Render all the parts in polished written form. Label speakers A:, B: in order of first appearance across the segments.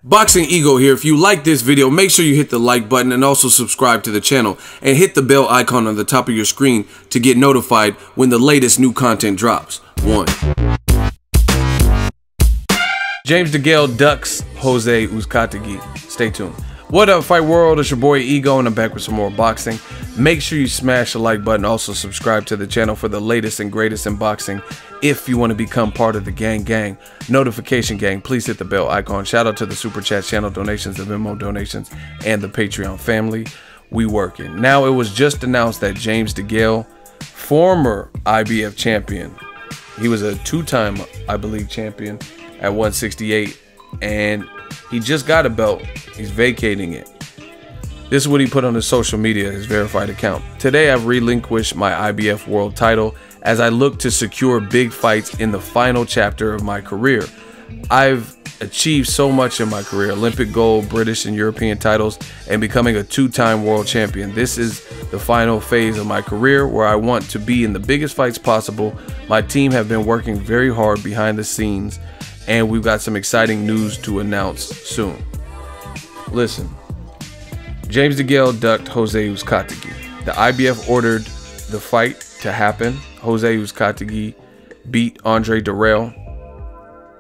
A: Boxing Ego here. If you like this video, make sure you hit the like button and also subscribe to the channel and hit the bell icon on the top of your screen to get notified when the latest new content drops. 1. James DeGale ducks Jose Uzcategui. Stay tuned. What up, Fight World? It's your boy Ego, and I'm back with some more boxing. Make sure you smash the like button. Also subscribe to the channel for the latest and greatest in boxing. If you want to become part of the gang, notification gang, please hit the bell icon. Shout out to the Super Chat channel donations, the Venmo donations, and the Patreon family. We working. Now, it was just announced that James DeGale, former IBF champion, he was a two-time, I believe, champion at 168, and he just got a belt. He's vacating it. This is what he put on his social media, his verified account. Today, I've relinquished my IBF world title as I look to secure big fights in the final chapter of my career. I've achieved so much in my career: Olympic gold, British and European titles, and becoming a two-time world champion. This is the final phase of my career where I want to be in the biggest fights possible. My team have been working very hard behind the scenes, and we've got some exciting news to announce soon. Listen, James DeGale ducked Jose Uzcategui. The IBF ordered the fight to happen. Jose Uzcategui beat Andre DeGale.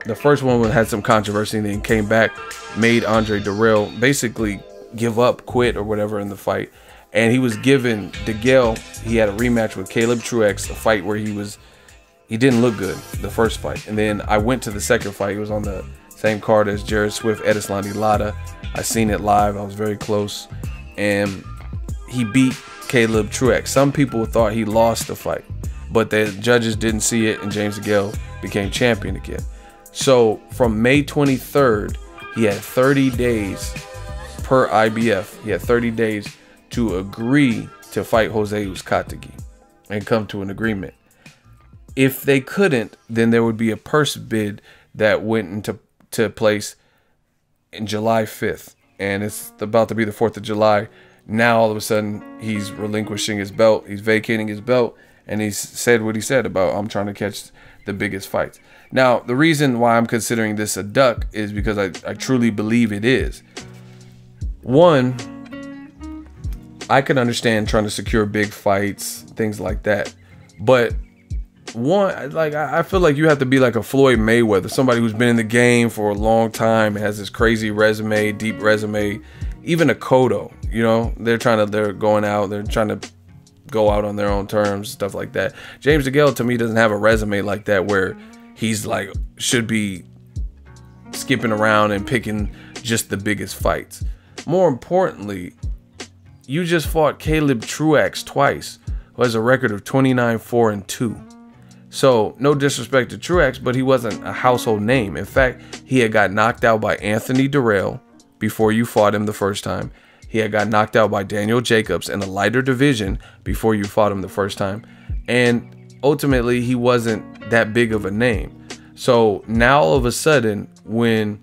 A: The first one had some controversy, and then came back, made Andre DeGale basically give up, quit, or whatever in the fight. And he was given DeGale. He had a rematch with Caleb Truex, a fight where he didn't look good the first fight. And then I went to the second fight. It was on the same card as Jared Swift, Edislandi Lara. I seen it live. I was very close, and he beat Caleb Truex. Some people thought he lost the fight, but the judges didn't see it, and James DeGale became champion again. So from May 23rd, he had 30 days per IBF. He had 30 days to agree to fight Jose Uzcategui and come to an agreement. If they couldn't, then there would be a purse bid that went into place in July 5th. And it's about to be the 4th of July. Now, all of a sudden, he's relinquishing his belt. He's vacating his belt. And he's said what he said about, I'm trying to catch the biggest fights. Now, the reason why I'm considering this a duck is because I truly believe it is. One, I can understand trying to secure big fights, things like that. But one, like, I feel like you have to be like a Floyd Mayweather, somebody who's been in the game for a long time and has this crazy resume, deep resume. Even a Cotto, you know, they're trying to go out on their own terms, stuff like that. James DeGale, to me, doesn't have a resume like that where he's like should be skipping around and picking just the biggest fights. More importantly, you just fought Caleb Truex twice, who has a record of 29-4-2. So, no disrespect to Truex, but he wasn't a household name. In fact, he had got knocked out by Anthony DeGale before you fought him the first time. He had got knocked out by Daniel Jacobs in a lighter division before you fought him the first time. And ultimately, he wasn't that big of a name. So, now all of a sudden, when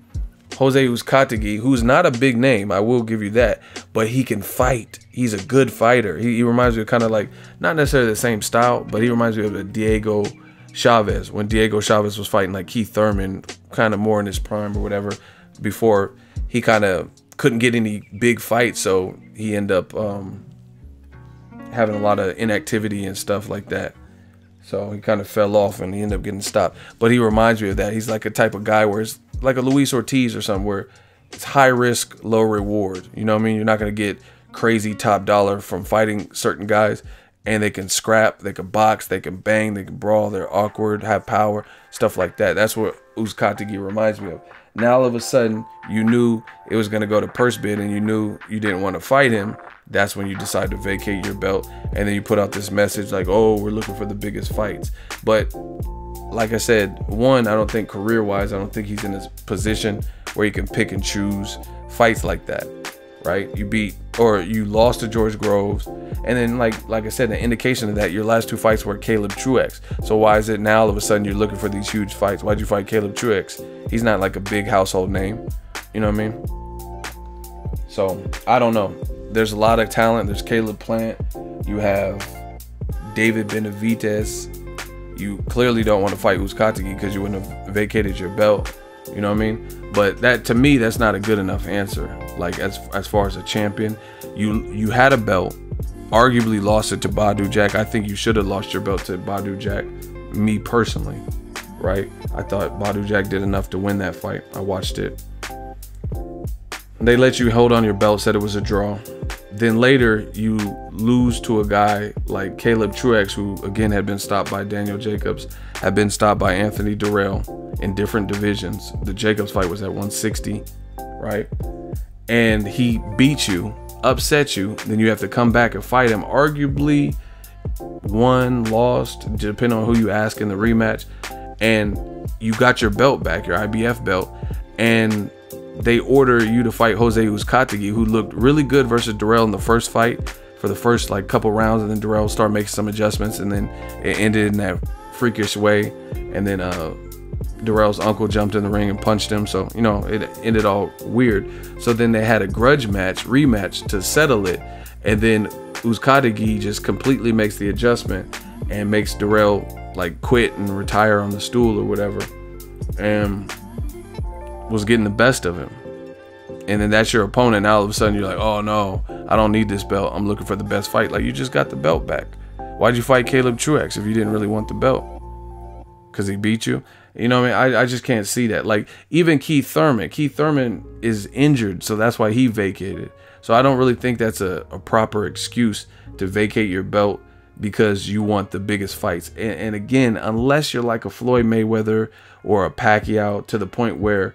A: Jose Uzcategui, who's not a big name, I will give you that, but he can fight. He's a good fighter. He reminds me of kind of like, not necessarily the same style, but he reminds me of a Diego Chavez, when Diego Chavez was fighting like Keith Thurman, kind of more in his prime or whatever, before he kind of couldn't get any big fights, so he ended up having a lot of inactivity and stuff like that. So he kind of fell off and he ended up getting stopped. But he reminds me of that. He's like a type of guy where it's like a Luis Ortiz or something, where it's high risk, low reward. You know what I mean? You're not going to get crazy top dollar from fighting certain guys, and they can scrap, they can box, they can bang, they can brawl, they're awkward, have power, stuff like that. That's what Uzcategui reminds me of. Now all of a sudden, you knew it was going to go to purse bid, and you knew you didn't want to fight him. That's when you decide to vacate your belt, and then you put out this message like, oh, we're looking for the biggest fights. But like I said, one, I don't think career-wise, I don't think he's in his position where he can pick and choose fights like that, right? You lost to George Groves, and then like I said, the indication of that, your last two fights were Caleb Truex. So why is it now all of a sudden you're looking for these huge fights? Why'd you fight Caleb Truex? He's not like a big household name, you know what I mean? So I don't know. There's a lot of talent. There's Caleb Plant. You have David Benavidez. You clearly don't want to fight Uzcategui because you wouldn't have vacated your belt. You know what I mean? But that, to me, that's not a good enough answer. Like, as far as a champion, you had a belt, arguably lost it to Badu Jack. I think you should have lost your belt to Badu Jack, me personally, right? I thought Badu Jack did enough to win that fight. I watched it. They let you hold on your belt, said it was a draw. Then later you lose to a guy like Caleb Truex, who again had been stopped by Daniel Jacobs, had been stopped by Anthony Durrell in different divisions. The Jacobs fight was at 160, right? And he beat you, upset you. Then you have to come back and fight him. Arguably won, lost, depending on who you ask in the rematch. And you got your belt back, your IBF belt. And they order you to fight Jose Uzcategui, who looked really good versus Durrell in the first fight for the first like couple rounds, and then Durrell started making some adjustments, and then it ended in that freakish way. And then Durrell's uncle jumped in the ring and punched him, so you know it ended all weird. So then they had a grudge match, rematch to settle it, and then Uzcategui just completely makes the adjustment and makes Durrell like quit and retire on the stool or whatever, and was getting the best of him. And then that's your opponent. Now all of a sudden you're like, oh no, I don't need this belt, I'm looking for the best fight. Like, you just got the belt back. Why'd you fight Caleb Truex if you didn't really want the belt? Because he beat you? You know what I mean? I just can't see that. Like, even Keith Thurman is injured, so that's why he vacated. So I don't really think that's a proper excuse to vacate your belt because you want the biggest fights. And again, unless you're like a Floyd Mayweather or a Pacquiao, to the point where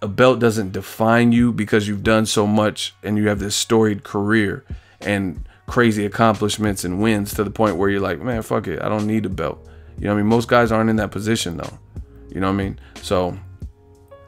A: a belt doesn't define you because you've done so much and you have this storied career and crazy accomplishments and wins, to the point where you're like, man, fuck it, I don't need a belt. You know what I mean? Most guys aren't in that position though. You know what I mean? So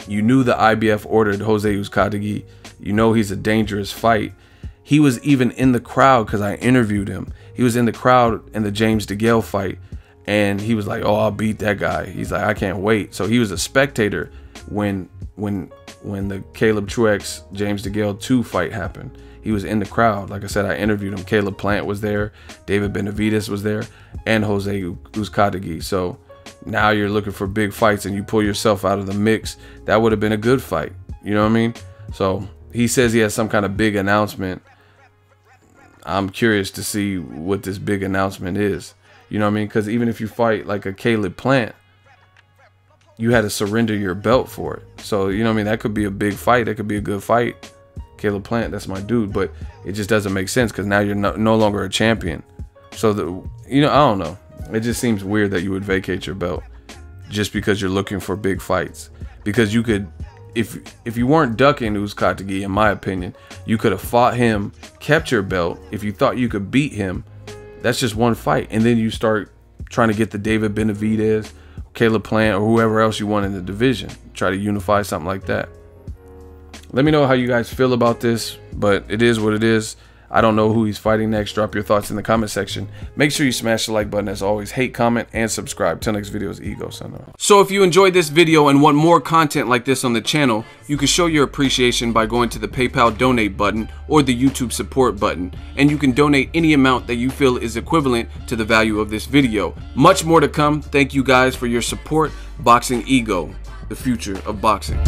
A: you knew the IBF ordered Jose Uzcategui. You know he's a dangerous fight. He was even in the crowd because I interviewed him. He was in the crowd in the James DeGale fight, and he was like, oh, I'll beat that guy. He's like, I can't wait. So he was a spectator when the Caleb Truex James DeGale 2 fight happened. He was in the crowd. Like I said, I interviewed him. Caleb Plant was there, David Benavidez was there, and Jose Uzcategui. So now you're looking for big fights and you pull yourself out of the mix. That would have been a good fight. You know what I mean? So he says he has some kind of big announcement. I'm curious to see what this big announcement is. You know what I mean? Because even if you fight like a Caleb Plant, you had to surrender your belt for it. So, you know what I mean? That could be a big fight. That could be a good fight. Caleb Plant, that's my dude. But it just doesn't make sense because now you're no longer a champion. So, I don't know. It just seems weird that you would vacate your belt just because you're looking for big fights. Because you could, if you weren't ducking Uzcategui, in my opinion, you could have fought him, kept your belt. If you thought you could beat him, that's just one fight. And then you start trying to get the David Benavidez, Caleb Plant, or whoever else you want in the division. Try to unify something like that. Let me know how you guys feel about this, but it is what it is. I don't know who he's fighting next. Drop your thoughts in the comment section. Make sure you smash the like button as always. Hate, comment, and subscribe. Till next video is Ego. So if you enjoyed this video and want more content like this on the channel, you can show your appreciation by going to the PayPal donate button or the YouTube support button. And you can donate any amount that you feel is equivalent to the value of this video. Much more to come. Thank you guys for your support. Boxing Ego, the future of boxing.